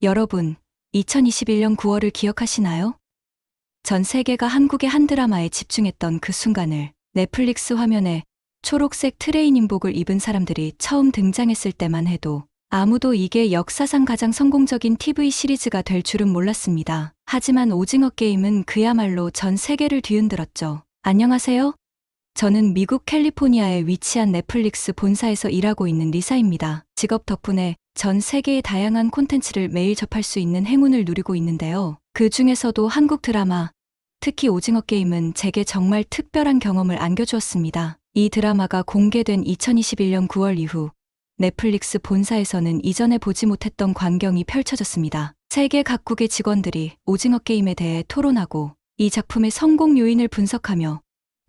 여러분, 2021년 9월을 기억하시나요? 전 세계가 한국의 한 드라마에 집중했던 그 순간을 넷플릭스 화면에 초록색 트레이닝복을 입은 사람들이 처음 등장했을 때만 해도 아무도 이게 역사상 가장 성공적인 TV 시리즈가 될 줄은 몰랐습니다. 하지만 오징어 게임은 그야말로 전 세계를 뒤흔들었죠. 안녕하세요. 저는 미국 캘리포니아에 위치한 넷플릭스 본사에서 일하고 있는 리사입니다. 직업 덕분에 전 세계의 다양한 콘텐츠를 매일 접할 수 있는 행운을 누리고 있는데요. 그 중에서도 한국 드라마, 특히 오징어 게임은 제게 정말 특별한 경험을 안겨주었습니다. 이 드라마가 공개된 2021년 9월 이후 넷플릭스 본사에서는 이전에 보지 못했던 광경이 펼쳐졌습니다. 세계 각국의 직원들이 오징어 게임에 대해 토론하고 이 작품의 성공 요인을 분석하며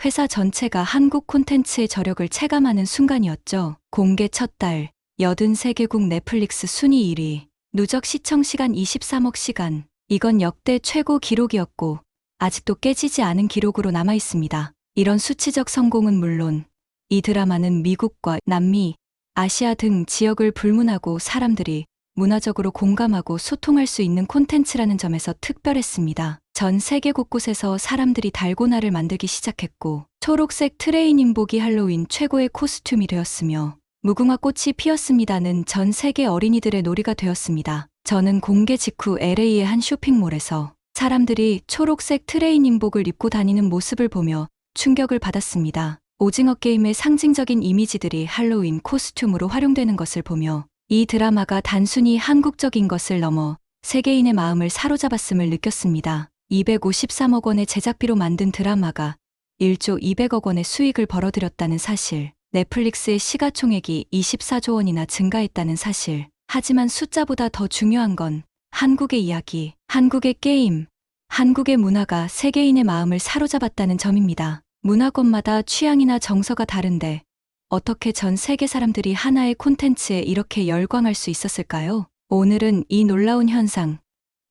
회사 전체가 한국 콘텐츠의 저력을 체감하는 순간이었죠. 공개 첫 달 83개국 넷플릭스 순위 1위, 누적 시청 시간 23억 시간. 이건 역대 최고 기록이었고 아직도 깨지지 않은 기록으로 남아 있습니다. 이런 수치적 성공은 물론 이 드라마는 미국과 남미, 아시아 등 지역을 불문하고 사람들이 문화적으로 공감하고 소통할 수 있는 콘텐츠라는 점에서 특별했습니다. 전 세계 곳곳에서 사람들이 달고나를 만들기 시작했고 초록색 트레이닝복이 할로윈 최고의 코스튬이 되었으며 무궁화 꽃이 피었습니다는 전 세계 어린이들의 놀이가 되었습니다. 저는 공개 직후 LA의 한 쇼핑몰에서 사람들이 초록색 트레이닝복을 입고 다니는 모습을 보며 충격을 받았습니다. 오징어 게임의 상징적인 이미지들이 할로윈 코스튬으로 활용되는 것을 보며 이 드라마가 단순히 한국적인 것을 넘어 세계인의 마음을 사로잡았음을 느꼈습니다. 253억 원의 제작비로 만든 드라마가 1조 200억 원의 수익을 벌어들였다는 사실, 넷플릭스의 시가총액이 24조 원이나 증가했다는 사실. 하지만 숫자보다 더 중요한 건 한국의 이야기, 한국의 게임, 한국의 문화가 세계인의 마음을 사로잡았다는 점입니다. 문화권마다 취향이나 정서가 다른데 어떻게 전 세계 사람들이 하나의 콘텐츠에 이렇게 열광할 수 있었을까요? 오늘은 이 놀라운 현상,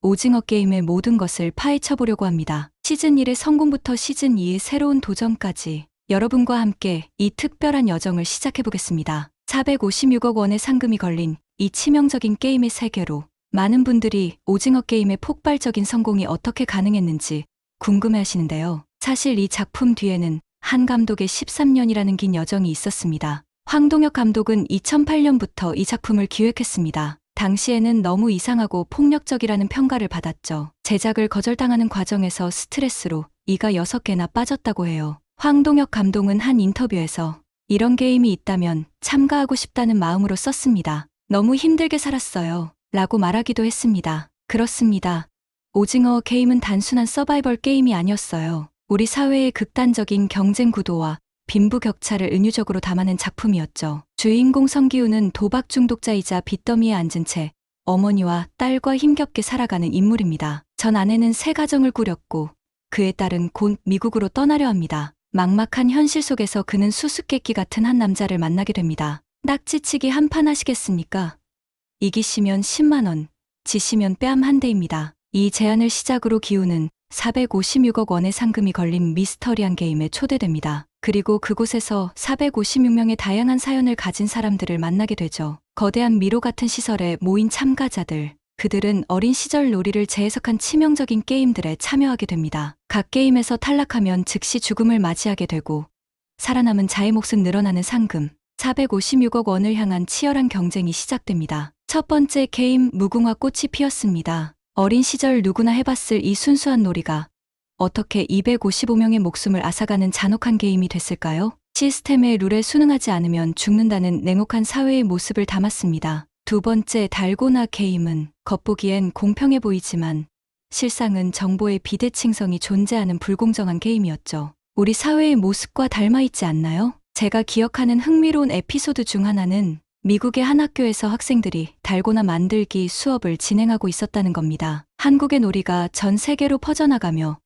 오징어 게임의 모든 것을 파헤쳐보려고 합니다. 시즌 1의 성공부터 시즌 2의 새로운 도전까지 여러분과 함께 이 특별한 여정을 시작해보겠습니다. 456억 원의 상금이 걸린 이 치명적인 게임의 세계로 많은 분들이 오징어 게임의 폭발적인 성공이 어떻게 가능했는지 궁금해하시는데요. 사실 이 작품 뒤에는 한 감독의 13년이라는 긴 여정이 있었습니다. 황동혁 감독은 2008년부터 이 작품을 기획했습니다. 당시에는 너무 이상하고 폭력적이라는 평가를 받았죠. 제작을 거절당하는 과정에서 스트레스로 이가 6개나 빠졌다고 해요. 황동혁 감독은 한 인터뷰에서 이런 게임이 있다면 참가하고 싶다는 마음으로 썼습니다. 너무 힘들게 살았어요. 라고 말하기도 했습니다. 그렇습니다. 오징어 게임은 단순한 서바이벌 게임이 아니었어요. 우리 사회의 극단적인 경쟁 구도와 빈부격차를 은유적으로 담아낸 작품이었죠. 주인공 성기훈은 도박 중독자이자 빚더미에 앉은 채 어머니와 딸과 힘겹게 살아가는 인물입니다. 전 아내는 새 가정을 꾸렸고 그의 딸은 곧 미국으로 떠나려 합니다. 막막한 현실 속에서 그는 수수께끼 같은 한 남자를 만나게 됩니다. 딱지치기 한 판 하시겠습니까? 이기시면 10만 원, 지시면 뺨 한 대입니다. 이 제안을 시작으로 기훈은 456억 원의 상금이 걸린 미스터리한 게임에 초대됩니다. 그리고 그곳에서 456명의 다양한 사연을 가진 사람들을 만나게 되죠. 거대한 미로 같은 시설에 모인 참가자들, 그들은 어린 시절 놀이를 재해석한 치명적인 게임들에 참여하게 됩니다. 각 게임에서 탈락하면 즉시 죽음을 맞이하게 되고 살아남은 자의 몫은 늘어나는 상금, 456억 원을 향한 치열한 경쟁이 시작됩니다. 첫 번째 게임 무궁화 꽃이 피었습니다. 어린 시절 누구나 해봤을 이 순수한 놀이가 어떻게 255명의 목숨을 앗아가는 잔혹한 게임이 됐을까요? 시스템의 룰에 순응하지 않으면 죽는다는 냉혹한 사회의 모습을 담았습니다. 두 번째 달고나 게임은 겉보기엔 공평해 보이지만 실상은 정보의 비대칭성이 존재하는 불공정한 게임이었죠. 우리 사회의 모습과 닮아있지 않나요? 제가 기억하는 흥미로운 에피소드 중 하나는 미국의 한 학교에서 학생들이 달고나 만들기 수업을 진행하고 있었다는 겁니다. 한국의 놀이가 전 세계로 퍼져나가며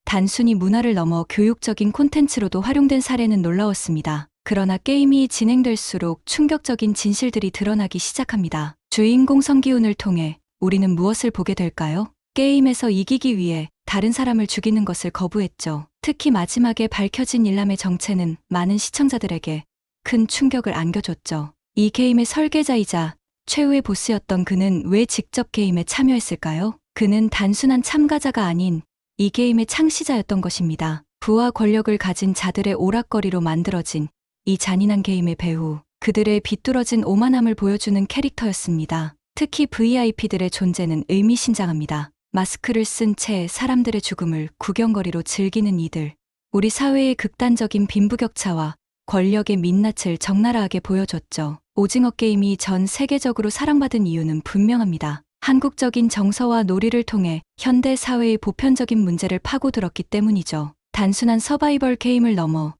단순히 문화를 넘어 교육적인 콘텐츠로도 활용된 사례는 놀라웠습니다. 그러나 게임이 진행될수록 충격적인 진실들이 드러나기 시작합니다. 주인공 성기훈을 통해 우리는 무엇을 보게 될까요? 게임에서 이기기 위해 다른 사람을 죽이는 것을 거부했죠. 특히 마지막에 밝혀진 일남의 정체는 많은 시청자들에게 큰 충격을 안겨줬죠. 이 게임의 설계자이자 최후의 보스였던 그는 왜 직접 게임에 참여했을까요? 그는 단순한 참가자가 아닌 이 게임의 창시자였던 것입니다. 부와 권력을 가진 자들의 오락거리로 만들어진 이 잔인한 게임의 배후, 그들의 비뚤어진 오만함을 보여주는 캐릭터였습니다. 특히 VIP들의 존재는 의미심장합니다. 마스크를 쓴 채 사람들의 죽음을 구경거리로 즐기는 이들. 우리 사회의 극단적인 빈부격차와 권력의 민낯을 적나라하게 보여줬죠. 오징어 게임이 전 세계적으로 사랑받은 이유는 분명합니다. 한국적인 정서와 놀이를 통해 현대 사회의 보편적인 문제를 파고들었기 때문이죠. 단순한 서바이벌 게임을 넘어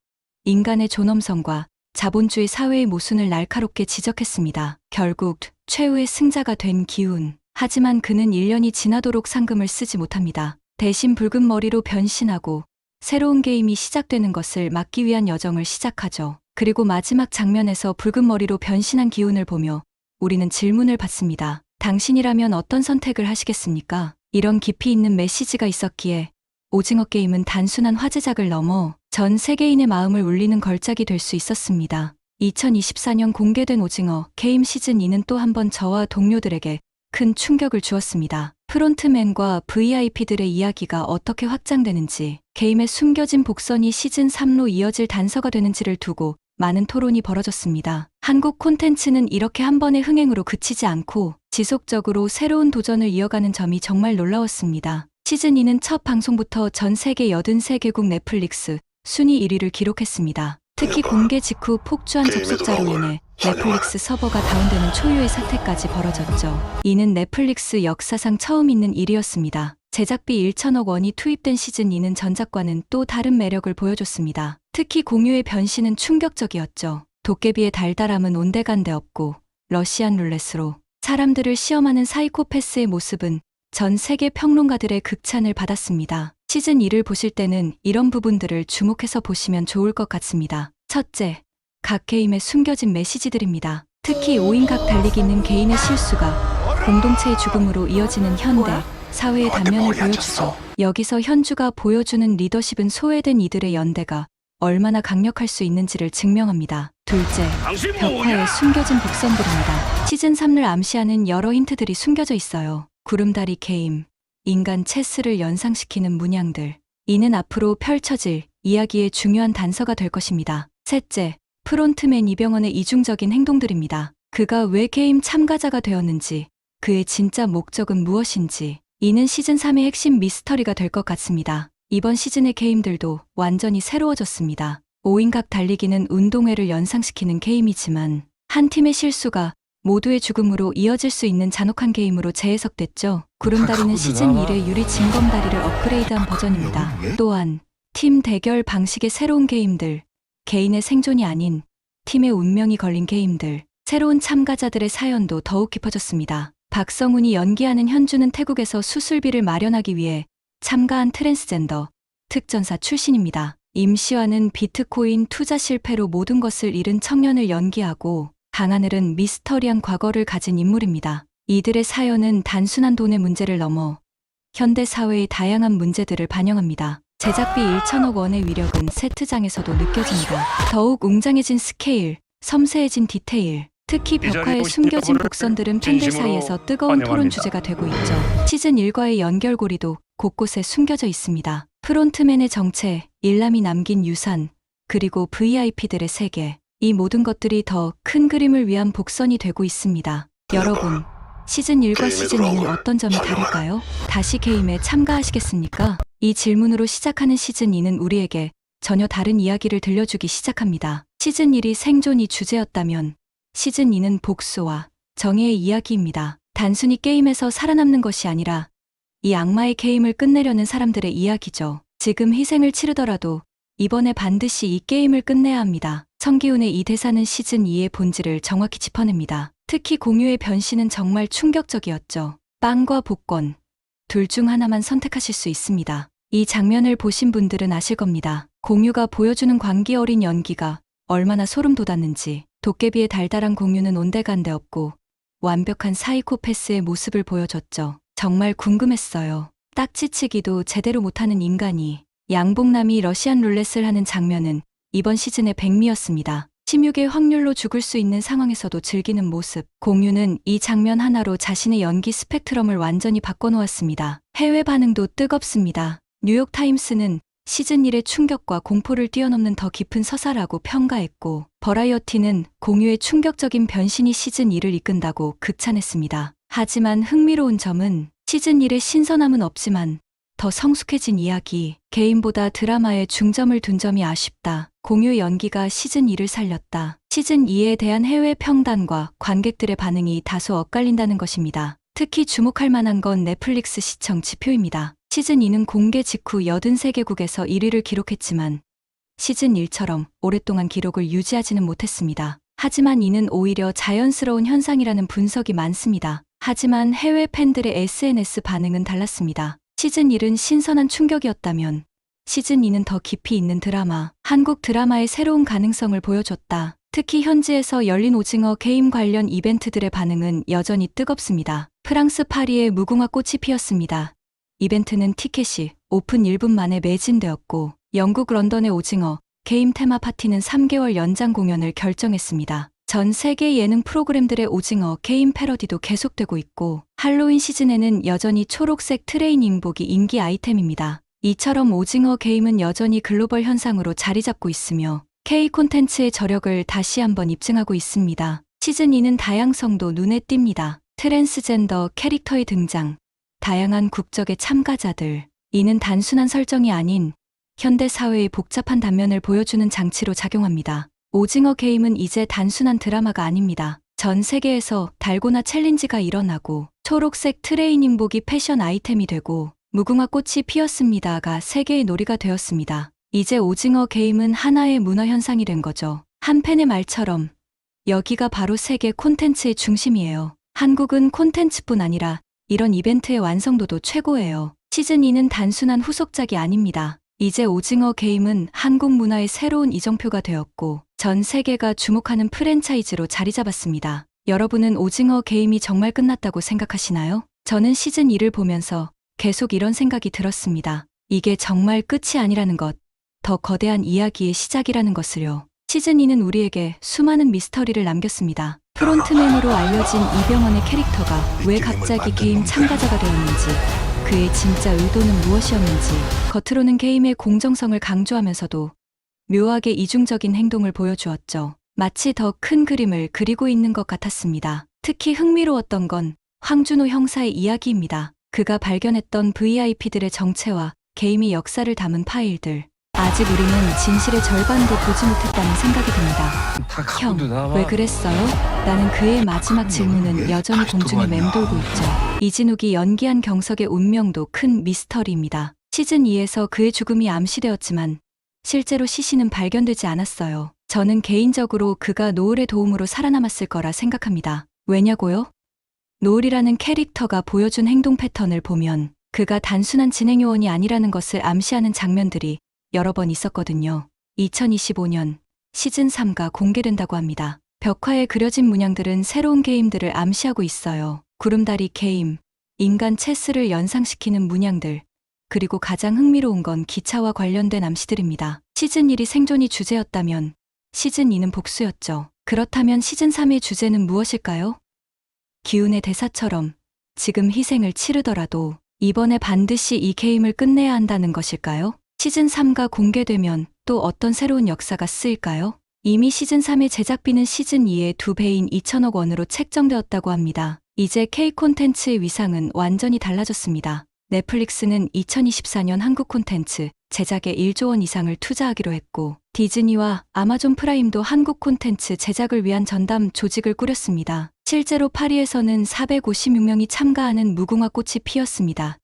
인간의 존엄성과 자본주의 사회의 모순을 날카롭게 지적했습니다. 결국 최후의 승자가 된 기훈. 하지만 그는 1년이 지나도록 상금을 쓰지 못합니다. 대신 붉은 머리로 변신하고 새로운 게임이 시작되는 것을 막기 위한 여정을 시작하죠. 그리고 마지막 장면에서 붉은 머리로 변신한 기훈을 보며 우리는 질문을 받습니다. 당신이라면 어떤 선택을 하시겠습니까? 이런 깊이 있는 메시지가 있었기에 오징어 게임은 단순한 화제작을 넘어 전 세계인의 마음을 울리는 걸작이 될 수 있었습니다. 2024년 공개된 오징어 게임 시즌2는 또 한 번 저와 동료들에게 큰 충격을 주었습니다. 프론트맨과 VIP들의 이야기가 어떻게 확장되는지, 게임에 숨겨진 복선이 시즌3로 이어질 단서가 되는지를 두고 많은 토론이 벌어졌습니다. 한국 콘텐츠는 이렇게 한 번의 흥행으로 그치지 않고 지속적으로 새로운 도전을 이어가는 점이 정말 놀라웠습니다. 시즌2는 첫 방송부터 전 세계 83개국 넷플릭스 순위 1위를 기록했습니다. 특히 공개 직후 폭주한 접속자로 인해 넷플릭스 서버가 다운되는 초유의 사태까지 벌어졌죠. 이는 넷플릭스 역사상 처음 있는 일이었습니다. 제작비 1천억 원이 투입된 시즌2는 전작과는 또 다른 매력을 보여줬습니다. 특히 공유의 변신은 충격적이었죠. 도깨비의 달달함은 온데간데 없고 러시안 룰렛으로 사람들을 시험하는 사이코패스의 모습은 전 세계 평론가들의 극찬을 받았습니다. 시즌2를 보실 때는 이런 부분들을 주목해서 보시면 좋을 것 같습니다. 첫째, 각 게임의 숨겨진 메시지들입니다. 특히 5인각 달리기는 개인의 실수가 공동체의 죽음으로 이어지는 현대 사회의 단면을 보여주죠. 여기서 현주가 보여주는 리더십은 소외된 이들의 연대가 얼마나 강력할 수 있는지를 증명합니다. 둘째, 벽화에 숨겨진 복선들입니다. 시즌3을 암시하는 여러 힌트들이 숨겨져 있어요. 구름다리 게임, 인간 체스를 연상시키는 문양들. 이는 앞으로 펼쳐질 이야기의 중요한 단서가 될 것입니다. 셋째, 프론트맨 이병헌의 이중적인 행동들입니다. 그가 왜 게임 참가자가 되었는지, 그의 진짜 목적은 무엇인지, 이는 시즌3의 핵심 미스터리가 될 것 같습니다. 이번 시즌의 게임들도 완전히 새로워졌습니다. 5인각 달리기는 운동회를 연상시키는 게임이지만 한 팀의 실수가 모두의 죽음으로 이어질 수 있는 잔혹한 게임으로 재해석됐죠. 구름다리는 시즌1의 유리 징검다리를 업그레이드한 버전입니다. 또한 팀 대결 방식의 새로운 게임들, 개인의 생존이 아닌 팀의 운명이 걸린 게임들, 새로운 참가자들의 사연도 더욱 깊어졌습니다. 박성훈이 연기하는 현주는 태국에서 수술비를 마련하기 위해 참가한 트랜스젠더 특전사 출신입니다. 임시완은 비트코인 투자 실패로 모든 것을 잃은 청년을 연기하고, 강하늘은 미스터리한 과거를 가진 인물입니다. 이들의 사연은 단순한 돈의 문제를 넘어 현대 사회의 다양한 문제들을 반영합니다. 제작비 1천억 원의 위력은 세트장에서도 느껴집니다. 더욱 웅장해진 스케일, 섬세해진 디테일, 특히 벽화에 숨겨진 복선들은 팬들 사이에서 뜨거운 토론 주제가 되고 있죠. 시즌 1과의 연결고리도 곳곳에 숨겨져 있습니다. 프론트맨의 정체, 일남이 남긴 유산, 그리고 VIP들의 세계. 이 모든 것들이 더 큰 그림을 위한 복선이 되고 있습니다. 여러분, 시즌 1과 시즌 2는 어떤 점이 다를까요? 다시 게임에 참가하시겠습니까? 이 질문으로 시작하는 시즌 2는 우리에게 전혀 다른 이야기를 들려주기 시작합니다. 시즌 1이 생존이 주제였다면 시즌 2는 복수와 정의의 이야기입니다. 단순히 게임에서 살아남는 것이 아니라 이 악마의 게임을 끝내려는 사람들의 이야기죠. 지금 희생을 치르더라도 이번에 반드시 이 게임을 끝내야 합니다. 성기훈의 이 대사는 시즌 2의 본질을 정확히 짚어냅니다. 특히 공유의 변신은 정말 충격적이었죠. 빵과 복권, 둘 중 하나만 선택하실 수 있습니다. 이 장면을 보신 분들은 아실 겁니다. 공유가 보여주는 광기 어린 연기가 얼마나 소름 돋았는지. 도깨비의 달달한 공유는 온데간데 없고 완벽한 사이코패스의 모습을 보여줬죠. 정말 궁금했어요. 딱지치기도 제대로 못하는 인간이 양봉남이 러시안 룰렛을 하는 장면은 이번 시즌의 백미였습니다. 16의 확률로 죽을 수 있는 상황에서도 즐기는 모습. 공유는 이 장면 하나로 자신의 연기 스펙트럼을 완전히 바꿔놓았습니다. 해외 반응도 뜨겁습니다. 뉴욕타임스는 시즌 1의 충격과 공포를 뛰어넘는 더 깊은 서사라고 평가했고, 버라이어티는 공유의 충격적인 변신이 시즌 2를 이끈다고 극찬했습니다. 하지만 흥미로운 점은 시즌 1의 신선함은 없지만 더 성숙해진 이야기, 개인보다 드라마에 중점을 둔 점이 아쉽다. 공유의 연기가 시즌 2를 살렸다. 시즌 2에 대한 해외 평단과 관객들의 반응이 다소 엇갈린다는 것입니다. 특히 주목할 만한 건 넷플릭스 시청 지표입니다. 시즌 2는 공개 직후 83개국에서 1위를 기록했지만 시즌 1처럼 오랫동안 기록을 유지하지는 못했습니다. 하지만 이는 오히려 자연스러운 현상이라는 분석이 많습니다. 하지만 해외 팬들의 SNS 반응은 달랐습니다. 시즌 1은 신선한 충격이었다면 시즌 2는 더 깊이 있는 드라마, 한국 드라마의 새로운 가능성을 보여줬다. 특히 현지에서 열린 오징어 게임 관련 이벤트들의 반응은 여전히 뜨겁습니다. 프랑스 파리에 무궁화 꽃이 피었습니다. 이벤트는 티켓이 오픈 1분 만에 매진되었고, 영국 런던의 오징어 게임 테마 파티는 3개월 연장 공연을 결정했습니다. 전 세계 예능 프로그램들의 오징어 게임 패러디도 계속되고 있고, 할로윈 시즌에는 여전히 초록색 트레이닝복이 인기 아이템입니다. 이처럼 오징어 게임은 여전히 글로벌 현상으로 자리 잡고 있으며 K 콘텐츠의 저력을 다시 한번 입증하고 있습니다. 시즌 2는 다양성도 눈에 띕니다. 트랜스젠더 캐릭터의 등장, 다양한 국적의 참가자들. 이는 단순한 설정이 아닌 현대 사회의 복잡한 단면을 보여주는 장치로 작용합니다. 오징어 게임은 이제 단순한 드라마가 아닙니다. 전 세계에서 달고나 챌린지가 일어나고, 초록색 트레이닝복이 패션 아이템이 되고, 무궁화 꽃이 피었습니다가 세계의 놀이가 되었습니다. 이제 오징어 게임은 하나의 문화 현상이 된 거죠. 한 팬의 말처럼 여기가 바로 세계 콘텐츠의 중심이에요. 한국은 콘텐츠뿐 아니라 이런 이벤트의 완성도도 최고예요. 시즌 2는 단순한 후속작이 아닙니다. 이제 오징어 게임은 한국 문화의 새로운 이정표가 되었고, 전 세계가 주목하는 프랜차이즈로 자리 잡았습니다. 여러분은 오징어 게임이 정말 끝났다고 생각하시나요? 저는 시즌 2를 보면서 계속 이런 생각이 들었습니다. 이게 정말 끝이 아니라는 것, 더 거대한 이야기의 시작이라는 것을요. 시즌 2는 우리에게 수많은 미스터리를 남겼습니다. 프론트맨으로 알려진 이병헌의 캐릭터가 왜 갑자기 게임 참가자가 되었는지, 그의 진짜 의도는 무엇이었는지, 겉으로는 게임의 공정성을 강조하면서도 묘하게 이중적인 행동을 보여주었죠. 마치 더 큰 그림을 그리고 있는 것 같았습니다. 특히 흥미로웠던 건 황준호 형사의 이야기입니다. 그가 발견했던 VIP들의 정체와 게임의 역사를 담은 파일들. 아직 우리는 진실의 절반도 보지 못했다는 생각이 듭니다. 형, 왜 그랬어요? 라는 그의 마지막 질문은 여전히 공중에 맴돌고 있죠. 이진욱이 연기한 경석의 운명도 큰 미스터리입니다. 시즌 2에서 그의 죽음이 암시되었지만 실제로 시신은 발견되지 않았어요. 저는 개인적으로 그가 노을의 도움으로 살아남았을 거라 생각합니다. 왜냐고요? 노을이라는 캐릭터가 보여준 행동 패턴을 보면 그가 단순한 진행 요원이 아니라는 것을 암시하는 장면들이 여러 번 있었거든요. 2025년 시즌 3가 공개된다고 합니다. 벽화에 그려진 문양들은 새로운 게임들을 암시하고 있어요. 구름다리 게임, 인간 체스를 연상시키는 문양들, 그리고 가장 흥미로운 건 기차와 관련된 암시들입니다. 시즌 1이 생존이 주제였다면 시즌 2는 복수였죠. 그렇다면 시즌 3의 주제는 무엇일까요? 기운의 대사처럼 지금 희생을 치르더라도 이번에 반드시 이 게임을 끝내야 한다는 것일까요? 시즌 3가 공개되면 또 어떤 새로운 역사가 쓰일까요? 이미 시즌 3의 제작비는 시즌 2의 2배인 2천억 원으로 책정되었다고 합니다. 이제 K 콘텐츠의 위상은 완전히 달라졌습니다. 넷플릭스는 2024년 한국 콘텐츠 제작에 1조 원 이상을 투자하기로 했고, 디즈니와 아마존 프라임도 한국 콘텐츠 제작을 위한 전담 조직을 꾸렸습니다. 실제로 파리에서는 456명이 참가하는 무궁화 꽃이 피었습니다.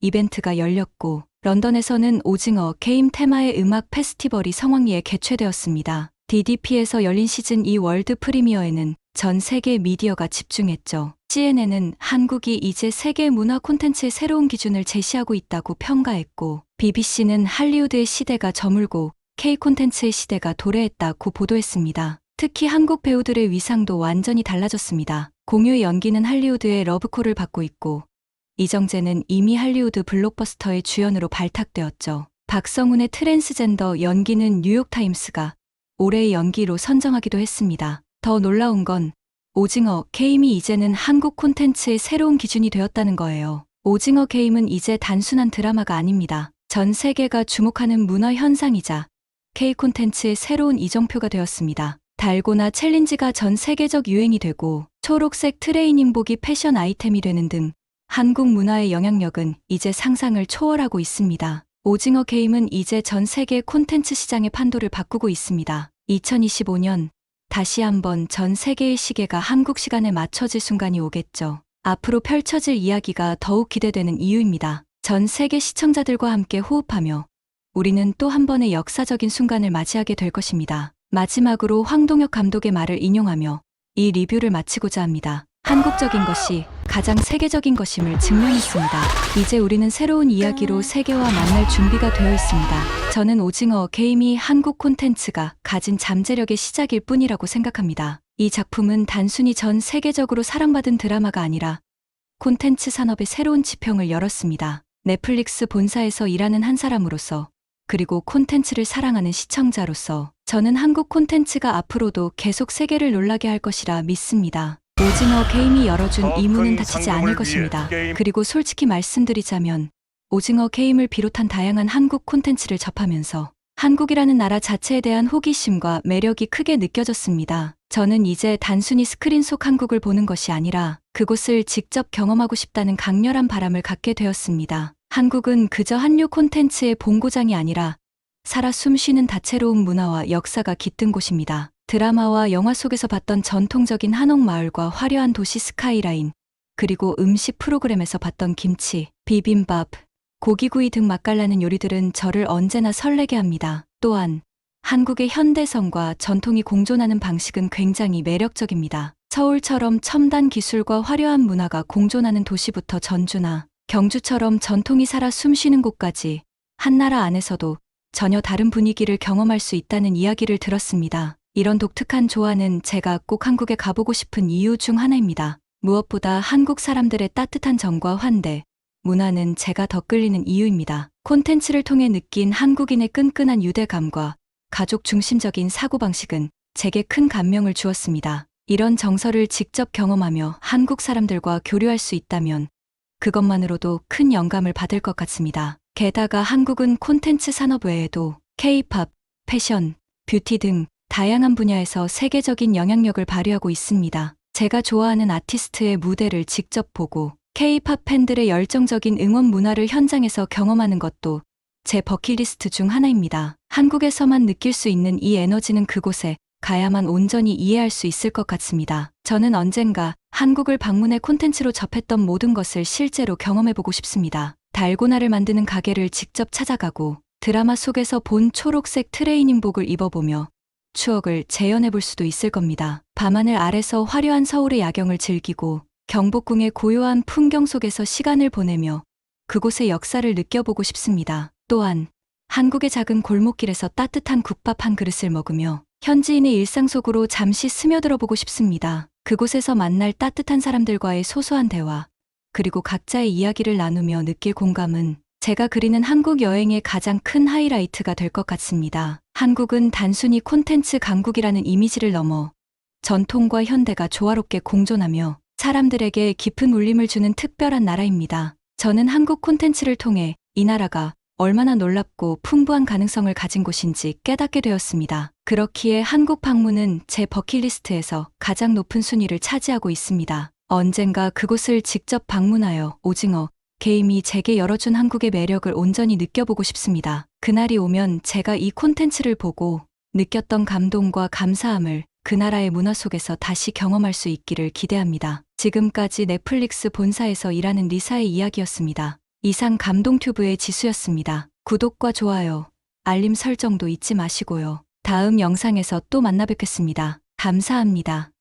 이벤트가 열렸고, 런던에서는 오징어 게임 테마의 음악 페스티벌이 성황리에 개최되었습니다. DDP에서 열린 시즌 2 월드 프리미어에는 전 세계 미디어가 집중했죠. CNN은 한국이 이제 세계 문화 콘텐츠의 새로운 기준을 제시하고 있다고 평가했고, BBC는 할리우드의 시대가 저물고 K 콘텐츠의 시대가 도래했다고 보도했습니다. 특히 한국 배우들의 위상도 완전히 달라졌습니다. 공유의 연기는 할리우드의 러브콜을 받고 있고, 이정재는 이미 할리우드 블록버스터의 주연으로 발탁되었죠. 박성훈의 트랜스젠더 연기는 뉴욕타임스가 올해의 연기로 선정하기도 했습니다. 더 놀라운 건 오징어 게임이 이제는 한국 콘텐츠의 새로운 기준이 되었다는 거예요. 오징어 게임은 이제 단순한 드라마가 아닙니다. 전 세계가 주목하는 문화 현상이자 K 콘텐츠의 새로운 이정표가 되었습니다. 달고나 챌린지가 전 세계적 유행이 되고 초록색 트레이닝복이 패션 아이템이 되는 등 한국 문화의 영향력은 이제 상상을 초월하고 있습니다. 오징어 게임은 이제 전 세계 콘텐츠 시장의 판도를 바꾸고 있습니다. 2025년 다시 한번 전 세계의 시계가 한국 시간에 맞춰질 순간이 오겠죠. 앞으로 펼쳐질 이야기가 더욱 기대되는 이유입니다. 전 세계 시청자들과 함께 호흡하며 우리는 또 한 번의 역사적인 순간을 맞이하게 될 것입니다. 마지막으로 황동혁 감독의 말을 인용하며 이 리뷰를 마치고자 합니다. 한국적인 것이 가장 세계적인 것임을 증명했습니다. 이제 우리는 새로운 이야기로 세계와 만날 준비가 되어 있습니다. 저는 오징어 게임이 한국 콘텐츠가 가진 잠재력의 시작일 뿐이라고 생각합니다. 이 작품은 단순히 전 세계적으로 사랑받은 드라마가 아니라 콘텐츠 산업의 새로운 지평을 열었습니다. 넷플릭스 본사에서 일하는 한 사람으로서 그리고 콘텐츠를 사랑하는 시청자로서 저는 한국 콘텐츠가 앞으로도 계속 세계를 놀라게 할 것이라 믿습니다. 오징어 게임이 열어준 이 문은 닫히지 않을 것입니다. 그리고 솔직히 말씀드리자면 오징어 게임을 비롯한 다양한 한국 콘텐츠를 접하면서 한국이라는 나라 자체에 대한 호기심과 매력이 크게 느껴졌습니다. 저는 이제 단순히 스크린 속 한국을 보는 것이 아니라 그곳을 직접 경험하고 싶다는 강렬한 바람을 갖게 되었습니다. 한국은 그저 한류 콘텐츠의 본고장이 아니라 살아 숨쉬는 다채로운 문화와 역사가 깃든 곳입니다. 드라마와 영화 속에서 봤던 전통적인 한옥마을과 화려한 도시 스카이라인, 그리고 음식 프로그램에서 봤던 김치, 비빔밥, 고기구이 등 맛깔나는 요리들은 저를 언제나 설레게 합니다. 또한 한국의 현대성과 전통이 공존하는 방식은 굉장히 매력적입니다. 서울처럼 첨단 기술과 화려한 문화가 공존하는 도시부터 전주나 경주처럼 전통이 살아 숨쉬는 곳까지 한 나라 안에서도 전혀 다른 분위기를 경험할 수 있다는 이야기를 들었습니다. 이런 독특한 조화는 제가 꼭 한국에 가보고 싶은 이유 중 하나입니다. 무엇보다 한국 사람들의 따뜻한 정과 환대, 문화는 제가 더 끌리는 이유입니다. 콘텐츠를 통해 느낀 한국인의 끈끈한 유대감과 가족 중심적인 사고방식은 제게 큰 감명을 주었습니다. 이런 정서를 직접 경험하며 한국 사람들과 교류할 수 있다면 그것만으로도 큰 영감을 받을 것 같습니다. 게다가 한국은 콘텐츠 산업 외에도 K-팝, 패션, 뷰티 등 다양한 분야에서 세계적인 영향력을 발휘하고 있습니다. 제가 좋아하는 아티스트의 무대를 직접 보고 K-팝 팬들의 열정적인 응원 문화를 현장에서 경험하는 것도 제 버킷리스트 중 하나입니다. 한국에서만 느낄 수 있는 이 에너지는 그곳에 가야만 온전히 이해할 수 있을 것 같습니다. 저는 언젠가 한국을 방문해 콘텐츠로 접했던 모든 것을 실제로 경험해보고 싶습니다. 달고나를 만드는 가게를 직접 찾아가고 드라마 속에서 본 초록색 트레이닝복을 입어보며 추억을 재현해볼 수도 있을 겁니다. 밤하늘 아래서 화려한 서울의 야경을 즐기고 경복궁의 고요한 풍경 속에서 시간을 보내며 그곳의 역사를 느껴보고 싶습니다. 또한 한국의 작은 골목길에서 따뜻한 국밥 한 그릇을 먹으며 현지인의 일상 속으로 잠시 스며들어 보고 싶습니다. 그곳에서 만날 따뜻한 사람들과의 소소한 대화, 그리고 각자의 이야기를 나누며 느낄 공감은 제가 그리는 한국 여행의 가장 큰 하이라이트가 될 것 같습니다. 한국은 단순히 콘텐츠 강국이라는 이미지를 넘어 전통과 현대가 조화롭게 공존하며 사람들에게 깊은 울림을 주는 특별한 나라입니다. 저는 한국 콘텐츠를 통해 이 나라가 얼마나 놀랍고 풍부한 가능성을 가진 곳인지 깨닫게 되었습니다. 그렇기에 한국 방문은 제 버킷리스트에서 가장 높은 순위를 차지하고 있습니다. 언젠가 그곳을 직접 방문하여 오징어 게임이 제게 열어준 한국의 매력을 온전히 느껴보고 싶습니다. 그날이 오면 제가 이 콘텐츠를 보고 느꼈던 감동과 감사함을 그 나라의 문화 속에서 다시 경험할 수 있기를 기대합니다. 지금까지 넷플릭스 본사에서 일하는 리사의 이야기였습니다. 이상 감동튜브의 지수였습니다. 구독과 좋아요, 알림 설정도 잊지 마시고요. 다음 영상에서 또 만나 뵙겠습니다. 감사합니다.